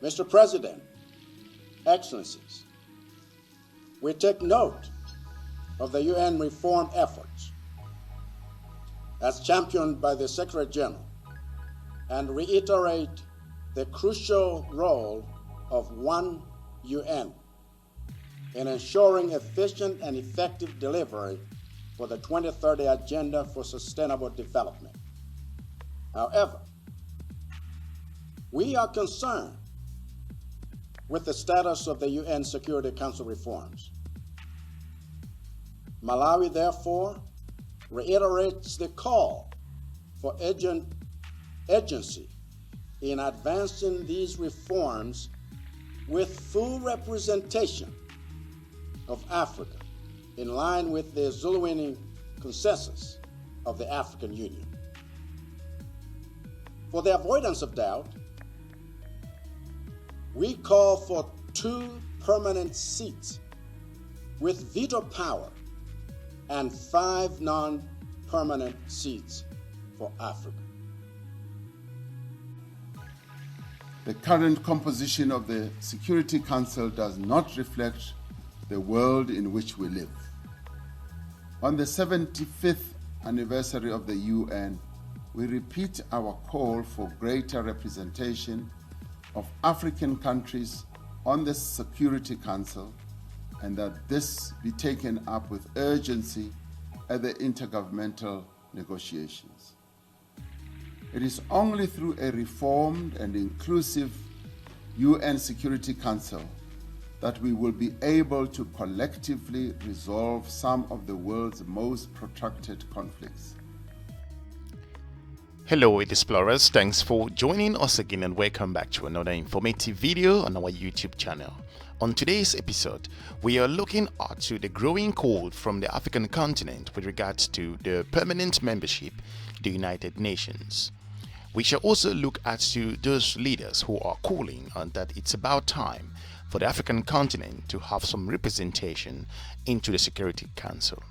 Mr. President, Excellencies, we take note of the UN reform efforts as championed by the Secretary General and reiterate the crucial role of one UN in ensuring efficient and effective delivery for the 2030 Agenda for Sustainable Development. However, we are concerned with the status of the UN Security Council reforms. Malawi, therefore, reiterates the call for urgency in advancing these reforms with full representation of Africa in line with the Zuluini consensus of the African Union. For the avoidance of doubt, we call for 2 permanent seats with veto power and 5 non-permanent seats for Africa. The current composition of the Security Council does not reflect the world in which we live. On the 75th anniversary of the UN, we repeat our call for greater representation of African countries on the Security Council, and that this be taken up with urgency at the intergovernmental negotiations. It is only through a reformed and inclusive UN Security Council that we will be able to collectively resolve some of the world's most protracted conflicts. Hello EDUSPLORERs, thanks for joining us again and welcome back to another informative video on our YouTube channel. On today's episode, we are looking at the growing call from the African continent with regards to the permanent membership in the United Nations. We shall also look at those leaders who are calling on that it's about time for the African continent to have some representation into the Security Council.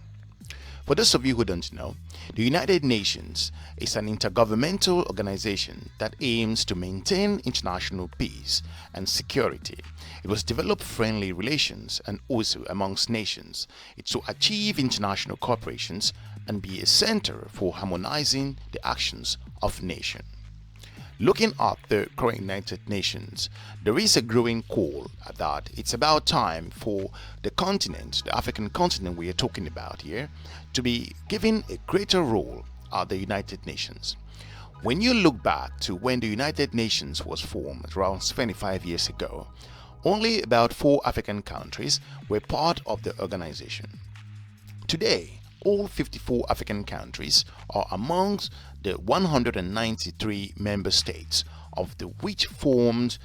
For those of you who don't know, the United Nations is an intergovernmental organization that aims to maintain international peace and security. It was developed friendly relations and also amongst nations. It's to achieve international cooperations and be a center for harmonizing the actions of nations. Looking at the current United Nations, there is a growing call that it's about time for the continent, the African continent we are talking about here, to be given a greater role at the United Nations. When you look back to when the United Nations was formed around 25 years ago, only about 4 African countries were part of the organization. Today, all 54 African countries are amongst the 193 member states of which formed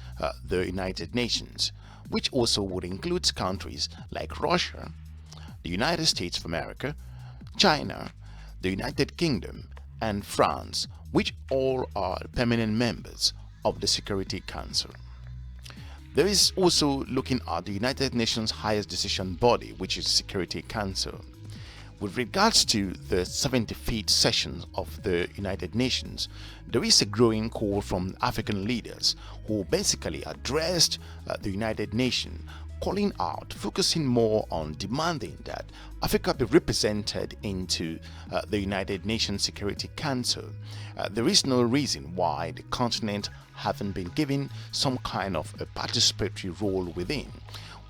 the United Nations, which also would include countries like Russia, the United States of America, China, the United Kingdom, and France, which all are permanent members of the Security Council. There is also looking at the United Nations highest decision body, which is the Security Council. With regards to the 75th session of the United Nations, there is a growing call from African leaders who basically addressed the United Nations, calling out, focusing more on demanding that Africa be represented into the United Nations Security Council. There is no reason why the continent haven't been given some kind of a participatory role within,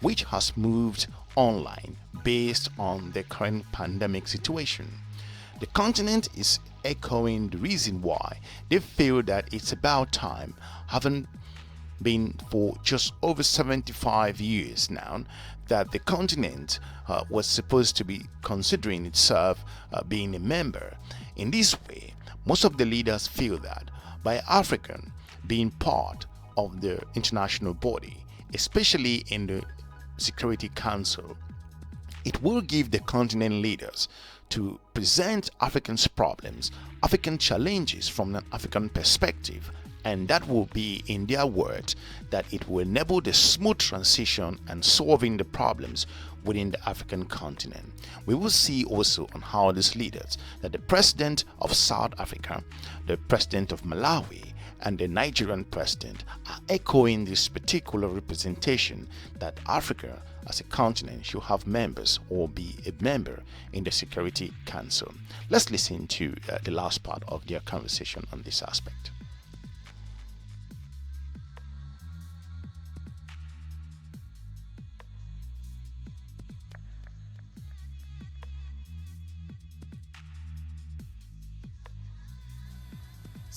which has moved online based on the current pandemic situation. The continent is echoing the reason why they feel that it's about time, having been for just over 75 years now, that the continent was supposed to be considering itself being a member. In this way, most of the leaders feel that by Africa being part of the international body, especially in the Security Council, it will give the continent leaders to present Africans' problems, African challenges from an African perspective, and that will be, in their words, that it will enable the smooth transition and solving the problems within the African continent. We will see also on how these leaders, that the president of South Africa, the president of Malawi, and the Nigerian president are echoing this particular representation that Africa as a continent should have members or be a member in the Security Council. Let's listen to the last part of their conversation on this aspect.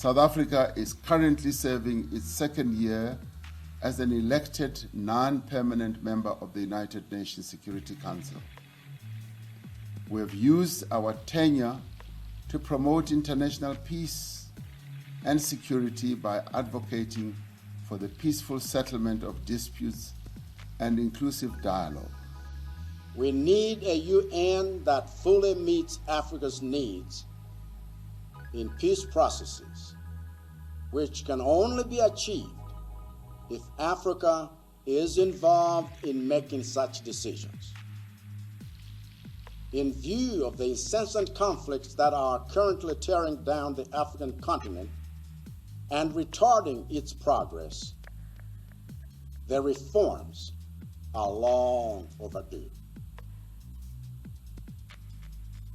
South Africa is currently serving its second year as an elected non-permanent member of the United Nations Security Council. We have used our tenure to promote international peace and security by advocating for the peaceful settlement of disputes and inclusive dialogue. We need a UN that fully meets Africa's needs in peace processes, which can only be achieved if Africa is involved in making such decisions. In view of the incessant conflicts that are currently tearing down the African continent and retarding its progress, the reforms are long overdue.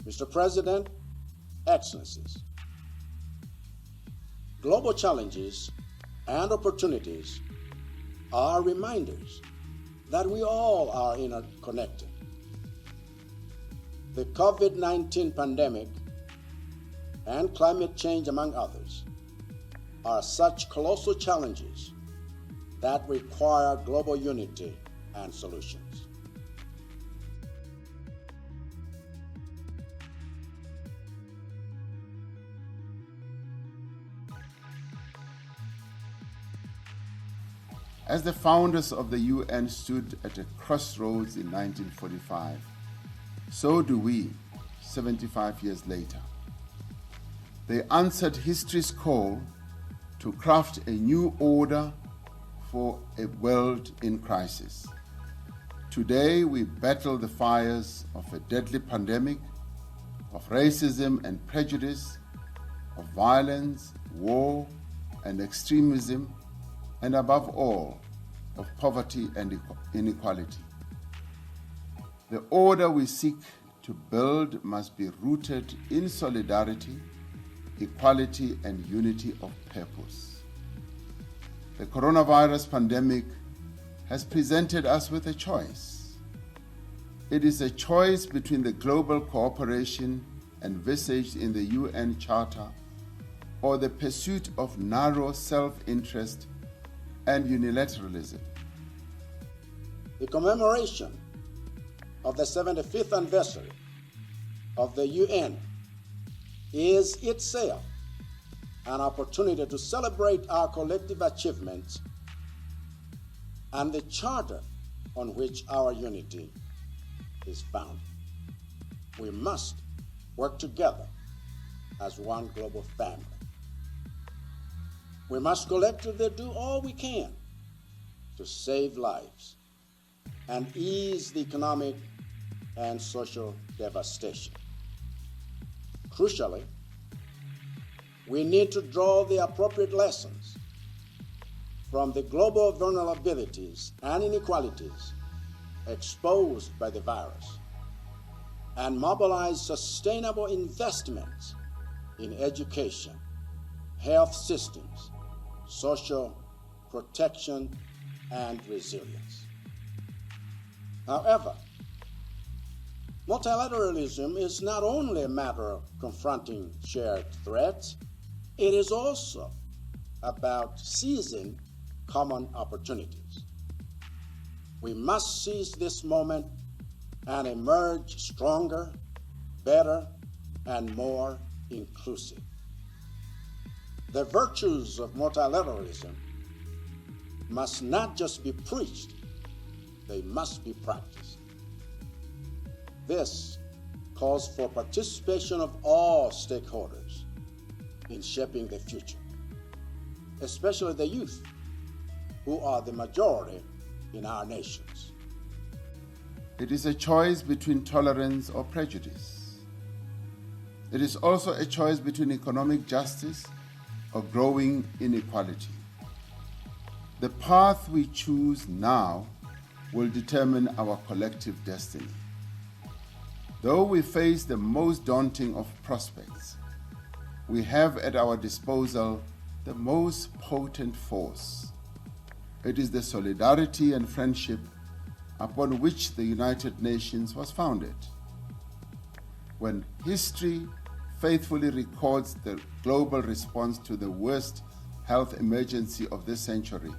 Mr. President, Excellencies, global challenges and opportunities are reminders that we all are interconnected. The COVID-19 pandemic and climate change, among others, are such colossal challenges that require global unity and solutions. As the founders of the UN stood at a crossroads in 1945, so do we 75 years later. They answered history's call to craft a new order for a world in crisis. Today we battle the fires of a deadly pandemic, of racism and prejudice, of violence, war, and extremism, and above all, of poverty and inequality. The order we seek to build must be rooted in solidarity, equality, and unity of purpose. The coronavirus pandemic has presented us with a choice. It is a choice between the global cooperation envisaged in the UN Charter or the pursuit of narrow self-interest and unilateralism. The commemoration of the 75th anniversary of the UN is itself an opportunity to celebrate our collective achievements and the charter on which our unity is founded. We must work together as one global family. We must collectively do all we can to save lives and ease the economic and social devastation. Crucially, we need to draw the appropriate lessons from the global vulnerabilities and inequalities exposed by the virus and mobilize sustainable investments in education, health systems, social protection, and resilience. However, multilateralism is not only a matter of confronting shared threats, it is also about seizing common opportunities. We must seize this moment and emerge stronger, better, and more inclusive. The virtues of multilateralism must not just be preached, they must be practiced. This calls for participation of all stakeholders in shaping the future, especially the youth, who are the majority in our nations. It is a choice between tolerance or prejudice. It is also a choice between economic justice or growing inequality. The path we choose now will determine our collective destiny. Though we face the most daunting of prospects, we have at our disposal the most potent force. It is the solidarity and friendship upon which the United Nations was founded. When history faithfully records the global response to the worst health emergency of this century,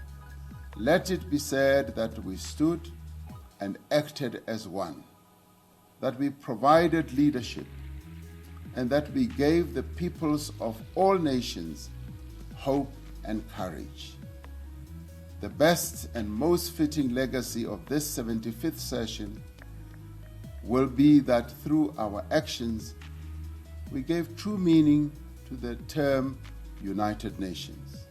let it be said that we stood and acted as one, that we provided leadership, and that we gave the peoples of all nations hope and courage. The best and most fitting legacy of this 75th session will be that through our actions, we gave true meaning to the term United Nations.